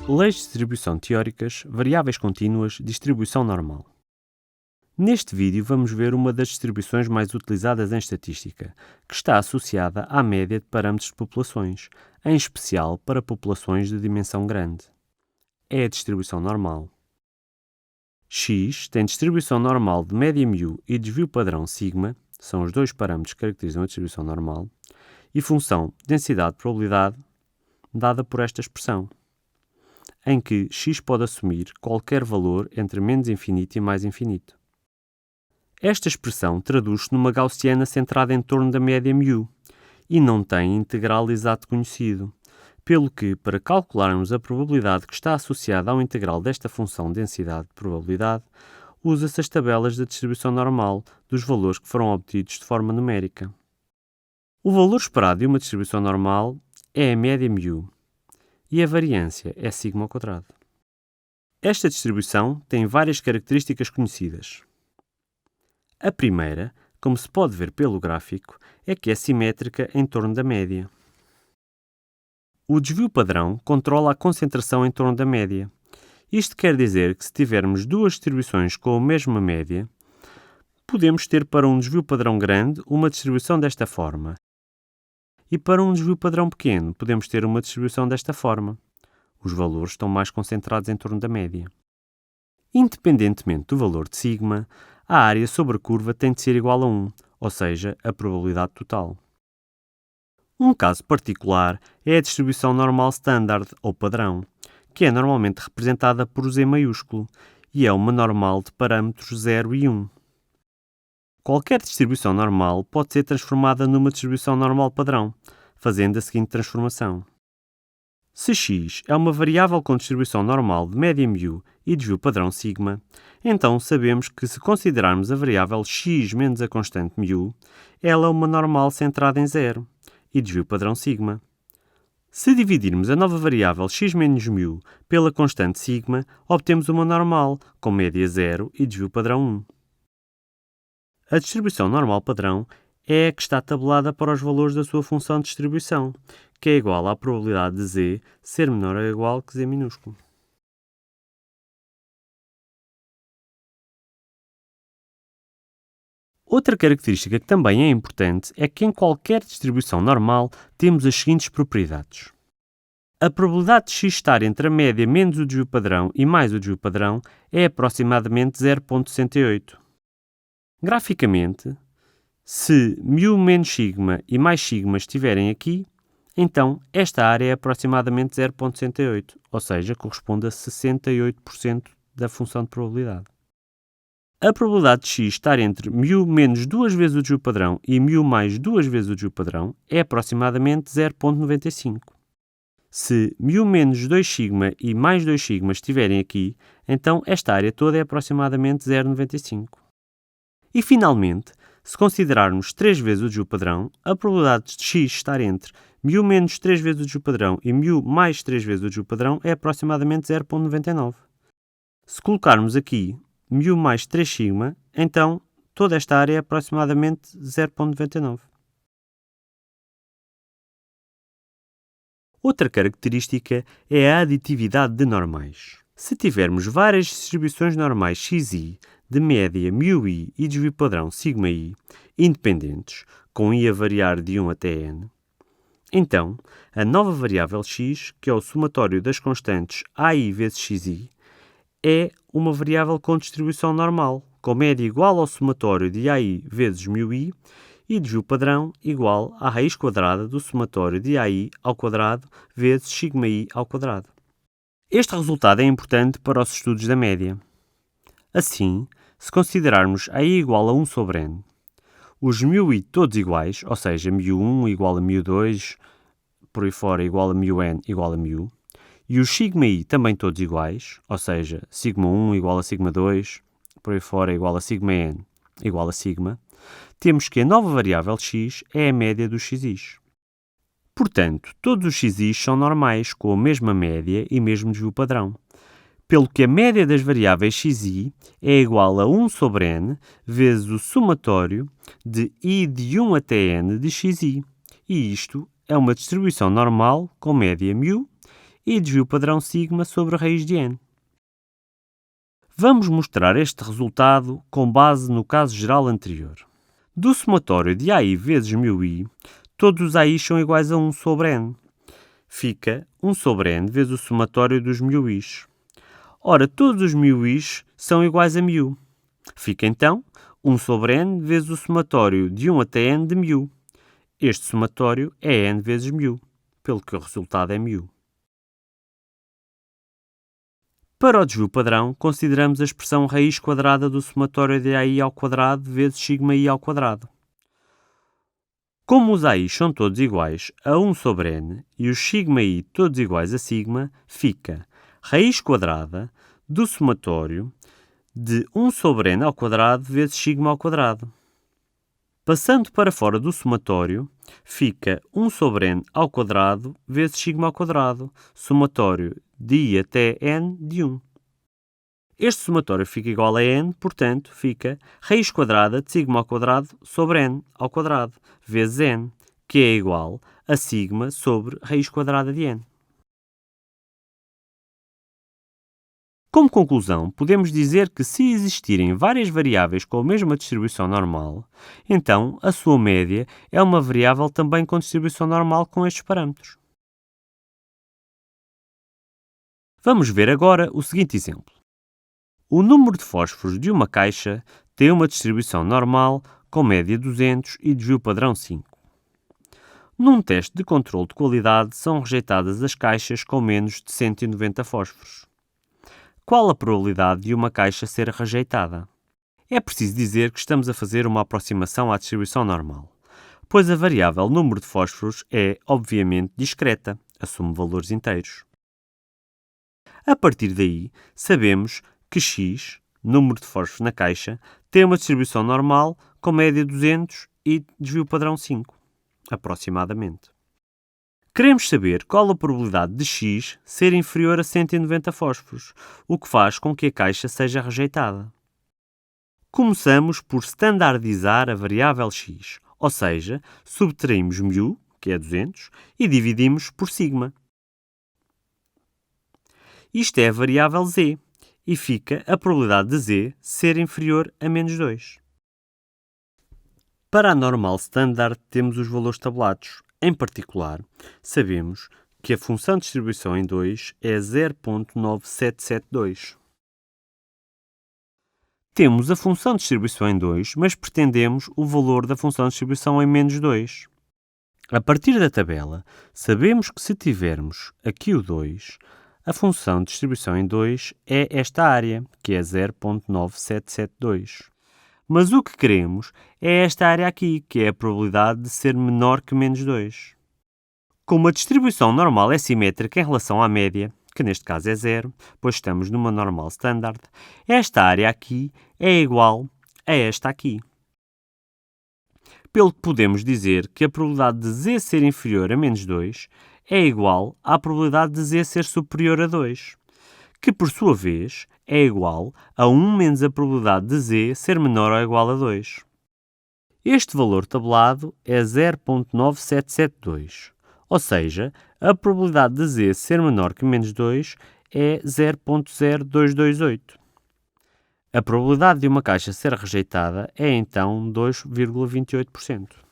Leis de distribuição teóricas, variáveis contínuas, distribuição normal. Neste vídeo vamos ver uma das distribuições mais utilizadas em estatística, que está associada à média de parâmetros de populações, em especial para populações de dimensão grande. É a distribuição normal. X tem distribuição normal de média μ e desvio padrão sigma, são os dois parâmetros que caracterizam a distribuição normal, e função densidade-probabilidade, dada por esta expressão, em que x pode assumir qualquer valor entre menos infinito e mais infinito. Esta expressão traduz-se numa gaussiana centrada em torno da média μ e não tem integral exato conhecido, pelo que, para calcularmos a probabilidade que está associada ao integral desta função densidade de probabilidade, usa-se as tabelas da distribuição normal dos valores que foram obtidos de forma numérica. O valor esperado de uma distribuição normal é a média μ e a variância é sigma ao quadrado. Esta distribuição tem várias características conhecidas. A primeira, como se pode ver pelo gráfico, é que é simétrica em torno da média. O desvio padrão controla a concentração em torno da média. Isto quer dizer que se tivermos duas distribuições com a mesma média, podemos ter para um desvio padrão grande uma distribuição desta forma, e para um desvio padrão pequeno podemos ter uma distribuição desta forma. Os valores estão mais concentrados em torno da média. Independentemente do valor de sigma, a área sobre a curva tem de ser igual a 1, ou seja, a probabilidade total. Um caso particular é a distribuição normal standard, ou padrão, que é normalmente representada por Z maiúsculo, e é uma normal de parâmetros 0 e 1. Qualquer distribuição normal pode ser transformada numa distribuição normal padrão, fazendo a seguinte transformação. Se x é uma variável com distribuição normal de média μ e desvio padrão sigma, então sabemos que se considerarmos a variável x menos a constante μ, ela é uma normal centrada em zero e desvio padrão sigma. Se dividirmos a nova variável x menos μ pela constante sigma, obtemos uma normal com média 0 e desvio padrão 1. A distribuição normal padrão é a que está tabelada para os valores da sua função de distribuição, que é igual à probabilidade de z ser menor ou igual que z minúsculo. Outra característica que também é importante é que em qualquer distribuição normal temos as seguintes propriedades. A probabilidade de x estar entre a média menos o desvio padrão e mais o desvio padrão é aproximadamente 0,68. Graficamente, se μ menos sigma e mais sigma estiverem aqui, então esta área é aproximadamente 0,68, ou seja, corresponde a 68% da função de probabilidade. A probabilidade de x estar entre μ menos 2 vezes o desvio padrão e μ mais 2 vezes o desvio padrão é aproximadamente 0,95. Se μ menos 2 sigma e mais 2 sigma estiverem aqui, então esta área toda é aproximadamente 0,95. E, finalmente, se considerarmos 3 vezes o desvio padrão, a probabilidade de x estar entre μ menos 3 vezes o desvio padrão e μ mais 3 vezes o desvio padrão é aproximadamente 0,99. Se colocarmos aqui μ mais 3 sigma, então toda esta área é aproximadamente 0,99. Outra característica é a aditividade de normais. Se tivermos várias distribuições normais xi, de média μi e desvio padrão sigma-i, independentes, com i a variar de 1 até n, então a nova variável x, que é o somatório das constantes ai vezes xi, é uma variável com distribuição normal, com média igual ao somatório de ai vezes μi e desvio padrão igual à raiz quadrada do somatório de ai ao quadrado vezes sigma-i ao quadrado. Este resultado é importante para os estudos da média. Assim, se considerarmos ai igual a 1 sobre n, os μi todos iguais, ou seja, μ1 igual a μ2, por aí fora igual a μn igual a μ, e os sigma-i também todos iguais, ou seja, sigma1 igual a sigma2, por aí fora igual a sigma-n igual a sigma, temos que a nova variável x é a média dos xis. Portanto, todos os xis são normais, com a mesma média e mesmo desvio padrão, pelo que a média das variáveis xi é igual a 1 sobre n vezes o somatório de i de 1 até n de xi. E isto é uma distribuição normal com média μ e desvio padrão sigma sobre a raiz de n. Vamos mostrar este resultado com base no caso geral anterior. Do somatório de AI vezes μi, todos os AIs são iguais a 1 sobre n. Fica 1 sobre n vezes o somatório dos μi's. Ora, todos os μi's são iguais a μ. Fica então 1 sobre n vezes o somatório de 1 até n de μ. Este somatório é n vezes μ, pelo que o resultado é μ. Para o desvio padrão, consideramos a expressão raiz quadrada do somatório de AI ao quadrado vezes sigma i ao quadrado. Como os AIs são todos iguais a 1 sobre n e os sigma i todos iguais a sigma, fica raiz quadrada do somatório de 1 sobre n ao quadrado vezes sigma ao quadrado. Passando para fora do somatório, fica 1 sobre n ao quadrado vezes sigma ao quadrado, somatório de i até n de 1. Este somatório fica igual a n, portanto, fica raiz quadrada de sigma ao quadrado sobre n ao quadrado, vezes n, que é igual a sigma sobre raiz quadrada de n. Como conclusão, podemos dizer que se existirem várias variáveis com a mesma distribuição normal, então a sua média é uma variável também com distribuição normal com estes parâmetros. Vamos ver agora o seguinte exemplo. O número de fósforos de uma caixa tem uma distribuição normal com média 200 e desvio padrão 5. Num teste de controle de qualidade são rejeitadas as caixas com menos de 190 fósforos. Qual a probabilidade de uma caixa ser rejeitada? É preciso dizer que estamos a fazer uma aproximação à distribuição normal, pois a variável número de fósforos é, obviamente, discreta, assume valores inteiros. A partir daí, sabemos que x, número de fósforos na caixa, tem uma distribuição normal com média 200 e desvio padrão 5, aproximadamente. Queremos saber qual a probabilidade de x ser inferior a 190 fósforos, o que faz com que a caixa seja rejeitada. Começamos por standardizar a variável x, ou seja, subtraímos μ, que é 200, e dividimos por sigma. Isto é a variável z, e fica a probabilidade de z ser inferior a menos 2. Para a normal standard temos os valores tabulados. Em particular, sabemos que a função de distribuição em 2 é 0.9772. Temos a função de distribuição em 2, mas pretendemos o valor da função de distribuição em menos 2. A partir da tabela, sabemos que se tivermos aqui o 2, a função de distribuição em 2 é esta área, que é 0.9772. Mas o que queremos é esta área aqui, que é a probabilidade de ser menor que menos 2. Como a distribuição normal é simétrica em relação à média, que neste caso é 0, pois estamos numa normal standard, esta área aqui é igual a esta aqui. Pelo que podemos dizer que a probabilidade de z ser inferior a menos 2 é igual à probabilidade de z ser superior a 2, que por sua vez é igual a 1 menos a probabilidade de z ser menor ou igual a 2. Este valor tabulado é 0.9772, ou seja, a probabilidade de z ser menor que menos 2 é 0.0228. A probabilidade de uma caixa ser rejeitada é então 2,28%.